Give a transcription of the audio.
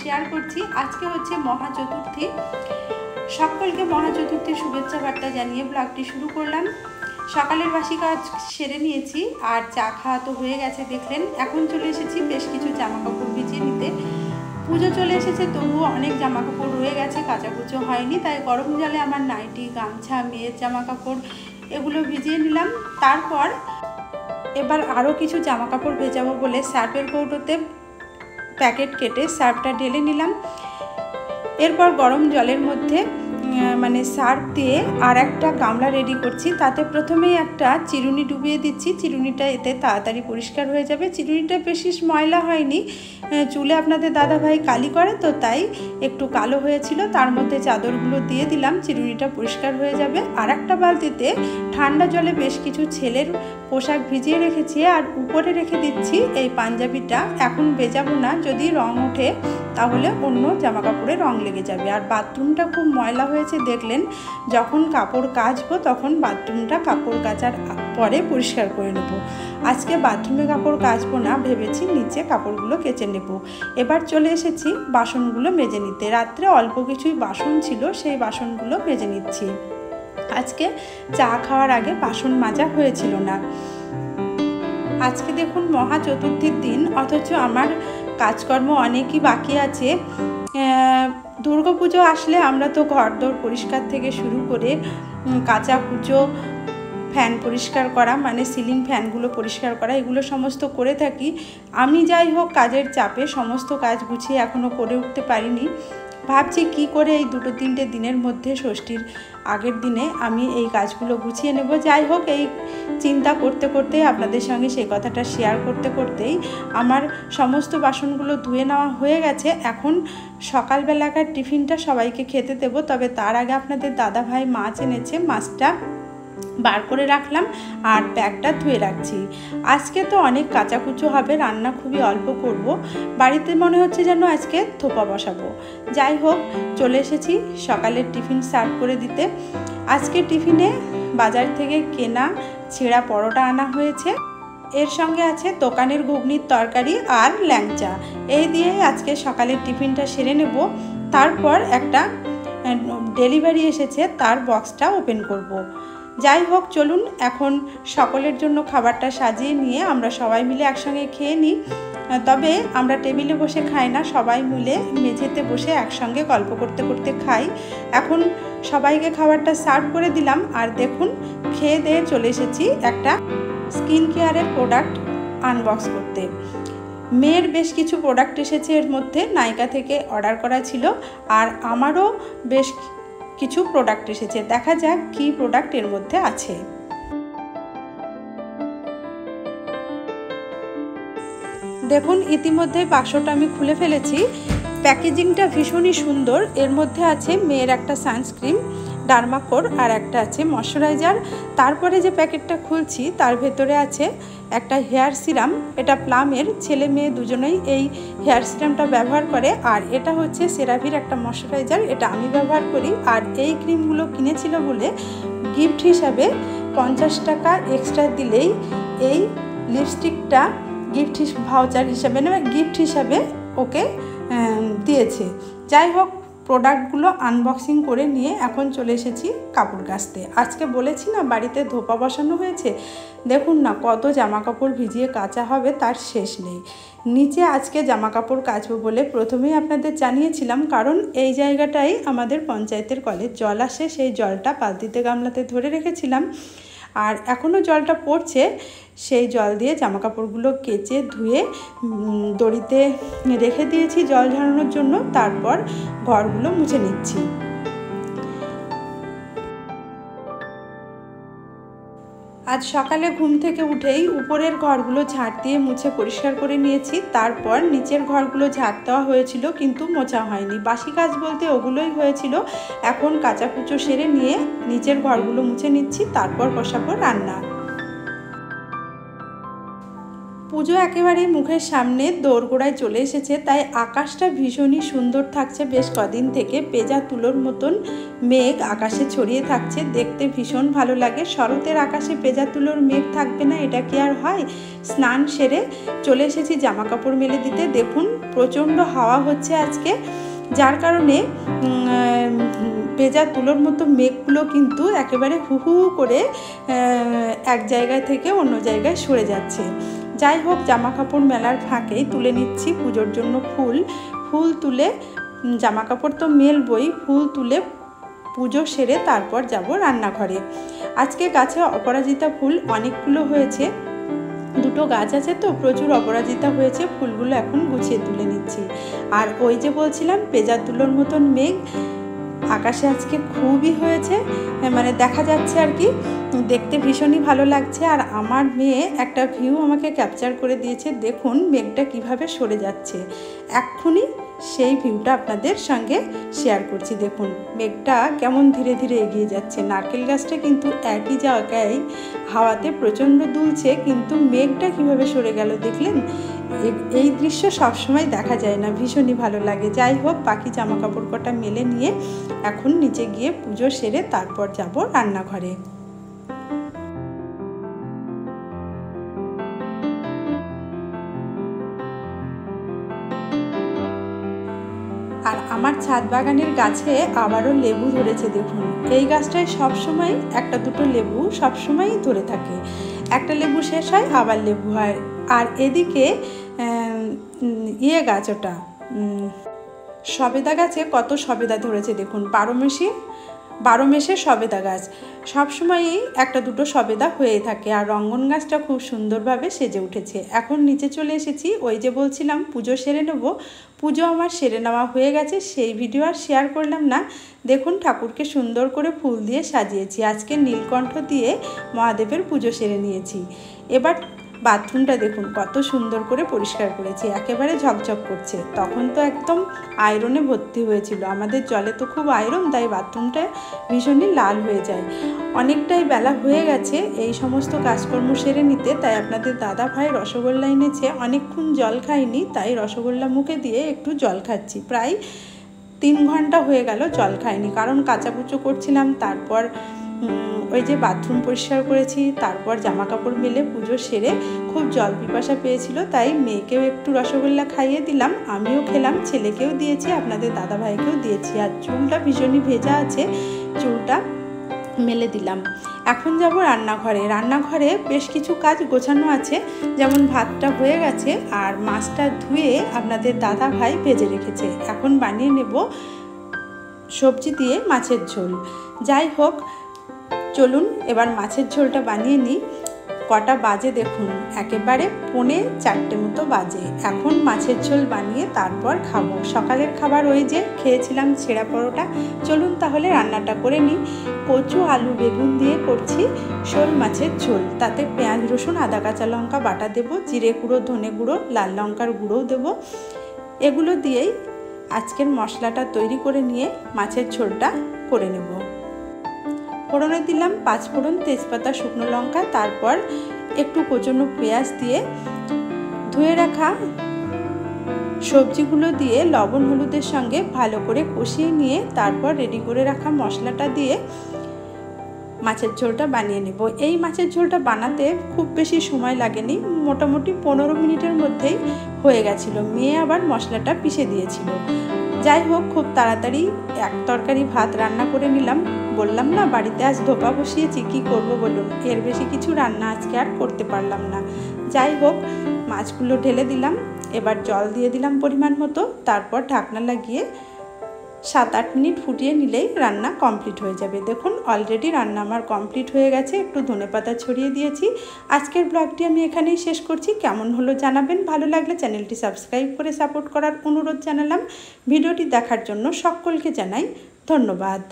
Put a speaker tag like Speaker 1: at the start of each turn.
Speaker 1: Share করছি। আজকে হচ্ছে মহা চতুর্থী। সকলকে মহা চতুর্থীর শুভেচ্ছা বার্তা জানিয়ে ব্লগটি শুরু করলাম। সকালের বাসি কাজ সেরে নিয়েছি আর চা খাওয়া তো হয়ে গেছে দেখলেন। এখন চলে এসেছি বেশ কিছু জামা কাপড় ভিজিয়ে নিতে। পুজো চলে এসেছে, তবুও অনেক জামা কাপড় রয়ে গেছে, কাচাকুচো হয়নি, তাই গরম জলে আমার নাইটি, গামছা, মেয়ের জামা কাপড় এগুলো ভিজিয়ে নিলাম। তারপর এবার আরও কিছু জামা কাপড় ভেজাবো বলে সার্ফের কৌটোতে প্যাকেট কেটে সার্ফটা ঢেলে নিলাম। এরপর গরম জলের মধ্যে সার্ফ দিয়ে আর একটা গামলা রেডি করছি। তাতে প্রথমেই একটা চিরুনি ডুবিয়ে দিচ্ছি। চিরুনিটা এতে তাড়াতাড়ি পরিষ্কার হয়ে যাবে। চিরুনিটা বেশি ময়লা হয়নি, চুলে আপনাদের দাদাভাই কালি করে তো তাই একটু কালো হয়েছিল। তার মধ্যে চাদরগুলো দিয়ে দিলাম, চিরুনিটা পরিষ্কার হয়ে যাবে। আর একটা বালতিতে ঠান্ডা জলে বেশ কিছু ছেলের পোশাক ভিজিয়ে রেখেছি আর উপরে রেখে দিচ্ছি এই পাঞ্জাবিটা। এখন ভেজাবো না, যদি রং ওঠে তাহলে অন্য জামা কাপড়ে রং লেগে যাবে। আর বাথরুমটা খুব ময়লা হয়েছে দেখলেন। যখন কাপড় কাচবো তখন বাথরুমটা কাপড় কাচার পরে পরিষ্কার করে নেব। আজকে বাথরুমে কাপড় কাচবো না, ভেবেছি নিচে কাপড়গুলো কেচে নেব। এবার চলে এসেছি বাসনগুলো মেজে নিতে। রাত্রে অল্প কিছুই বাসন ছিল, সেই বাসনগুলো মেজে নিচ্ছি। আজকে চা খাওয়ার আগে বাসন মাজা হয়েছিল না। আজকে দেখুন মহা চতুর্থীর দিন, অথচ আমার কাজকর্ম অনেকই বাকি আছে। দুর্গাপুজো আসলে আমরা তো ঘরদোর পরিষ্কার থেকে শুরু করে কাচা কুচো, ফ্যান পরিষ্কার করা সিলিং ফ্যানগুলো পরিষ্কার করা, এগুলো সমস্ত করে থাকি। আমি যাই হোক কাজের চাপে সমস্ত কাজ গুছিয়ে এখনও করে উঠতে পারিনি। ভাবছি কি করে এই 2-3 দিনের মধ্যে ষষ্ঠীর আগের দিনে আমি এই কাজগুলো গুছিয়ে নেব। যাই হোক, এই চিন্তা করতে করতে আপনাদের সঙ্গে সেই কথাটা শেয়ার করতে করতেই আমার সমস্ত বাসনগুলো ধুয়ে নেওয়া হয়ে গেছে। এখন সকালবেলাকার টিফিনটা সবাইকে খেতে দেব। তবে তার আগে আপনাদের দাদাভাই মাছ এনেছে, মাছটা বার করে রাখলাম আর ব্যাগটা ধুয়ে রাখছি। আজকে তো অনেক কাচাকুচো হবে, রান্না খুবই অল্প করব। বাড়িতে মনে হচ্ছে যেন আজকে থোপা বসাবো। যাই হোক, চলে এসেছি সকালের টিফিন সার্ভ করে দিতে। আজকে টিফিনে বাজার থেকে কেনা ছেঁড়া পরোটা আনা হয়েছে, এর সঙ্গে আছে দোকানের ঘুগনির তরকারি আর ল্যাংচা। এই দিয়ে আজকে সকালের টিফিনটা সেরে নেব। তারপর একটা ডেলিভারি এসেছে, তার বক্সটা ওপেন করব। যাই হোক, চলুন এখন সকলের জন্য খাবারটা সাজিয়ে নিয়ে আমরা সবাই মিলে একসঙ্গে খেয়ে নিই। তবে আমরা টেবিলে বসে খাই না, সবাই মিলে মেঝেতে বসে একসঙ্গে গল্প করতে করতে খাই। এখন সবাইকে খাবারটা সার্ভ করে দিলাম আর দেখুন খেয়ে দিয়ে চলে এসেছি একটা স্কিন কেয়ারের প্রোডাক্ট আনবক্স করতে। মেয়ের বেশ কিছু প্রোডাক্ট এসেছে, এর মধ্যে নাইকা থেকে অর্ডার করা ছিল আর আমারও বেশ কিছু প্রোডাক্ট এসেছে। দেখা যাক কি প্রোডাক্ট এর মধ্যে আছে। দেখুন ইতিমধ্যে বাক্সটা আমি খুলে ফেলেছি। প্যাকেজিংটা ভীষণই সুন্দর। এর মধ্যে আছে মেয়ের একটা সানস্ক্রিন ডার্মাকোর আর একটা আছে ময়শ্চারাইজার। তারপরে যে প্যাকেটটা খুলছি তার ভেতরে আছে একটা হেয়ার সিরাম। এটা প্লামের, ছেলে মেয়ে দুজনেই এই হেয়ার সিরামটা ব্যবহার করে। আর এটা হচ্ছে সেরাভির একটা ময়শ্চারাইজার, এটা আমি ব্যবহার করি। আর এই ক্রিমগুলো কিনেছিল বলে গিফট হিসাবে 50 টাকা এক্সট্রা দিলেই এই লিপস্টিকটা গিফট ভাউচার হিসাবে গিফট হিসাবে ওকে দিয়েছে। যাই হোক, প্রোডাক্টগুলো আনবক্সিং করে নিয়ে এখন চলে এসেছি কাপড় কাচতে। আজকে বলেছি না বাড়িতে ধোপা বসানো হয়েছে, দেখুন না কত জামা কাপড় ভিজিয়ে কাচা হবে তার শেষ নেই। নিচে আজকে জামা কাপড় কাচবো বলে প্রথমেই আপনাদের জানিয়েছিলাম, কারণ এই জায়গাটাই আমাদের পঞ্চায়েতের কলের জল আসে। সেই জলটা বালতিতে গামলাতে ধরে রেখেছিলাম আর এখনও জলটা পড়ছে। সেই জল দিয়ে জামা কাপড়গুলো কেচে ধুয়ে দড়িতে রেখে দিয়েছি জল ঝরানোর জন্য। তারপর ঘরগুলো মুছে নিচ্ছি। আজ সকালে ঘুম থেকে উঠেই উপরের ঘরগুলো ঝাড় দিয়ে মুছে পরিষ্কার করে নিয়েছি। তারপর নিচের ঘরগুলো ঝাড় দেওয়া হয়েছিল কিন্তু মোছা হয়নি। বাসি কাজ বলতে ওগুলোই হয়েছিল। এখন কাচাকুচো সেরে নিয়ে নিচের ঘরগুলো মুছে নিচ্ছি, তারপর বসাবো রান্না। পুজো একেবারে মুখের সামনে দোরগোড়ায় চলে এসেছে, তাই আকাশটা ভীষণই সুন্দর থাকছে। বেশ কদিন থেকে পেঁজা তুলোর মতন মেঘ আকাশে ছড়িয়ে থাকছে, দেখতে ভীষণ ভালো লাগে। শরতের আকাশে পেঁজা তুলোর মেঘ থাকবে না, এটা কি আর হয়? স্নান সেরে চলে এসেছি জামা কাপড় মেলে দিতে। দেখুন প্রচণ্ড হাওয়া হচ্ছে আজকে, যার কারণে পেঁজা তুলোর মতো মেঘগুলো কিন্তু একেবারে হু হু করে এক জায়গায় থেকে অন্য জায়গায় সরে যাচ্ছে। যাই হোক, জামা কাপড় মেলার ফাঁকেই তুলে নিচ্ছি পুজোর জন্য ফুল তুলে, জামা কাপড় তো মেলবই, ফুল তুলে পুজো সেরে তারপর যাব রান্নাঘরে। আজকে গাছে অপরাজিতা ফুল অনেকগুলো হয়েছে, দুটো গাছ আছে তো প্রচুর অপরাজিতা হয়েছে। ফুলগুলো এখন গুছিয়ে তুলে নিচ্ছি। আর ওই যে বলছিলাম পেঁজা তুলোর মতন মেঘ আকাশে আজকে খুবই হয়েছে, মানে দেখা যাচ্ছে আর কি, দেখতে ভীষণই ভালো লাগছে। আর আমার মেয়ে একটা ভিউ আমাকে ক্যাপচার করে দিয়েছে, দেখুন মেঘটা কিভাবে সরে যাচ্ছে। এক্ষুনি সেই ভিউটা আপনাদের সঙ্গে শেয়ার করছি। দেখুন মেঘটা কেমন ধীরে ধীরে এগিয়ে যাচ্ছে। নারকেল গাছটা কিন্তু একই জায়গায় হাওয়াতে প্রচণ্ড দুলছে, কিন্তু মেঘটা কিভাবে সরে গেল দেখলেন? এই দৃশ্য সবসময় দেখা যায় না, ভীষণই ভালো লাগে। যাই হোক, বাকি জামা কাপড় কটা মেলে নিয়ে এখন নিচে গিয়ে পুজো সেরে তারপর যাব রান্নাঘরে। আর আমার ছাদ বাগানের গাছে আবারও লেবু ধরেছে। দেখুন এই গাছটায় সবসময় একটা দুটো লেবু সবসময়ই ধরে থাকে, একটা লেবু শেষ হয় আবার লেবু হয়। আর এদিকে গাছ, ওটা সবেদা গাছে কত সবেদা ধরেছে দেখুন, 12 মেশে সবেদা গাছ, সবসময়ই একটা দুটো সবেদা হয়ে থাকে। আর রঙ্গন গাছটা খুব সুন্দরভাবে সেজে উঠেছে। এখন নিচে চলে এসেছি, ওই যে বলছিলাম পুজো সেরে নেব, পুজো আমার সেরে নেওয়া হয়ে গেছে, সেই ভিডিও আর শেয়ার করলাম না। দেখুন ঠাকুরকে সুন্দর করে ফুল দিয়ে সাজিয়েছি, আজকে নীলকণ্ঠ দিয়ে মহাদেবের পুজো সেরে নিয়েছি। এবার বাথরুমটা দেখুন কত সুন্দর করে পরিষ্কার করেছি, একেবারে ঝকঝক করছে। তখন তো একদম আয়রনে ভর্তি হয়েছিল, আমাদের জলে তো খুব আয়রন, তাই বাথরুমটা ভীষণই লাল হয়ে যায়। অনেকটাই বেলা হয়ে গেছে এই সমস্ত কাজকর্ম সেরে নিতে, তাই আপনাদের দাদা ভাই রসগোল্লা এনেছে, অনেকক্ষণ জল খাইনি, তাই রসগোল্লা মুখে দিয়ে একটু জল খাচ্ছি। প্রায় 3 ঘন্টা হয়ে গেল জল খাইনি, কারণ কাচাকুচো করছিলাম, তারপর ওই যে বাথরুম পরিষ্কার করেছি, তারপর জামা কাপড় মেলে পুজো সেরে খুব জল পিপাসা পেয়েছিল, তাই মেয়েকেও একটু রসগোল্লা খাইয়ে দিলাম, আমিও খেলাম, ছেলেকেও দিয়েছি, আপনাদের দাদা ভাইকেও দিয়েছি। আর চুলটা ভীষণই ভেজা আছে, চুলটা মেলে দিলাম। এখন যাব রান্নাঘরে। রান্নাঘরে বেশ কিছু কাজ গোছানো আছে, যেমন ভাতটা হয়ে গেছে আর মাছটা ধুয়ে আপনাদের দাদা ভাই ভেজে রেখেছে। এখন বানিয়ে নেব সবজি দিয়ে মাছের ঝোল। যাই হোক, চলুন এবার মাছের ঝোলটা বানিয়ে নিই। কটা বাজে দেখুন, একেবারে 3:45 মতো বাজে। এখন মাছের ঝোল বানিয়ে তারপর খাবো। সকালের খাবার ওই যে খেয়েছিলাম ছেঁড়া পরোটা। চলুন তাহলে রান্নাটা করে নিই। কচু আলু বেগুন দিয়ে করছি শোল মাছের ঝোল, তাতে পেঁয়াজ রসুন আদা কাঁচা লঙ্কা বাটা দেবো, জিরে গুঁড়ো ধনে গুঁড়ো লাল লঙ্কার গুঁড়োও দেবো। এগুলো দিয়েই আজকের মশলাটা তৈরি করে নিয়ে মাছের ঝোলটা করে নেব। ফোড়নে দিলাম 5 ফোড়ন, তেজপাতা, শুকনো লঙ্কা, তারপর একটু কোচানো পেঁয়াজ দিয়ে ধুয়ে রাখা সবজিগুলো দিয়ে লবণ হলুদের সঙ্গে ভালো করে কষিয়ে নিয়ে তারপর রেডি করে রাখা মশলাটা দিয়ে মাছের ঝোলটা বানিয়ে নেব। এই মাছের ঝোলটা বানাতে খুব বেশি সময় লাগেনি, মোটামুটি 15 মিনিটের মধ্যেই হয়ে গেছিল। মেয়ে আবার মশলাটা পিষে দিয়েছিল। যাই হোক, খুব তাড়াতাড়ি এক তরকারি ভাত রান্না করে নিলাম। বললাম না বাড়িতে আজ ধোপা বসিয়েছি, কী করবো বলুন, এর বেশি কিছু রান্না আজকে আর করতে পারলাম না। যাই হোক, মাছগুলো ঢেলে দিলাম, এবার জল দিয়ে দিলাম পরিমাণ মতো, তারপর ঢাকনা লাগিয়ে 7-8 মিনিট ফুটিয়ে নিলেই রান্না কমপ্লিট হয়ে যাবে। দেখুন অলরেডি রান্না আমার কমপ্লিট হয়ে গেছে, একটু ধনেপাতা ছড়িয়ে দিয়েছি। আজকের ব্লগটি আমি এখানেই শেষ করছি। কেমন হলো জানাবেন, ভালো লাগলে চ্যানেলটি সাবস্ক্রাইব করে সাপোর্ট করার অনুরোধ জানালাম। ভিডিওটি দেখার জন্য সকলকে জানাই ধন্যবাদ।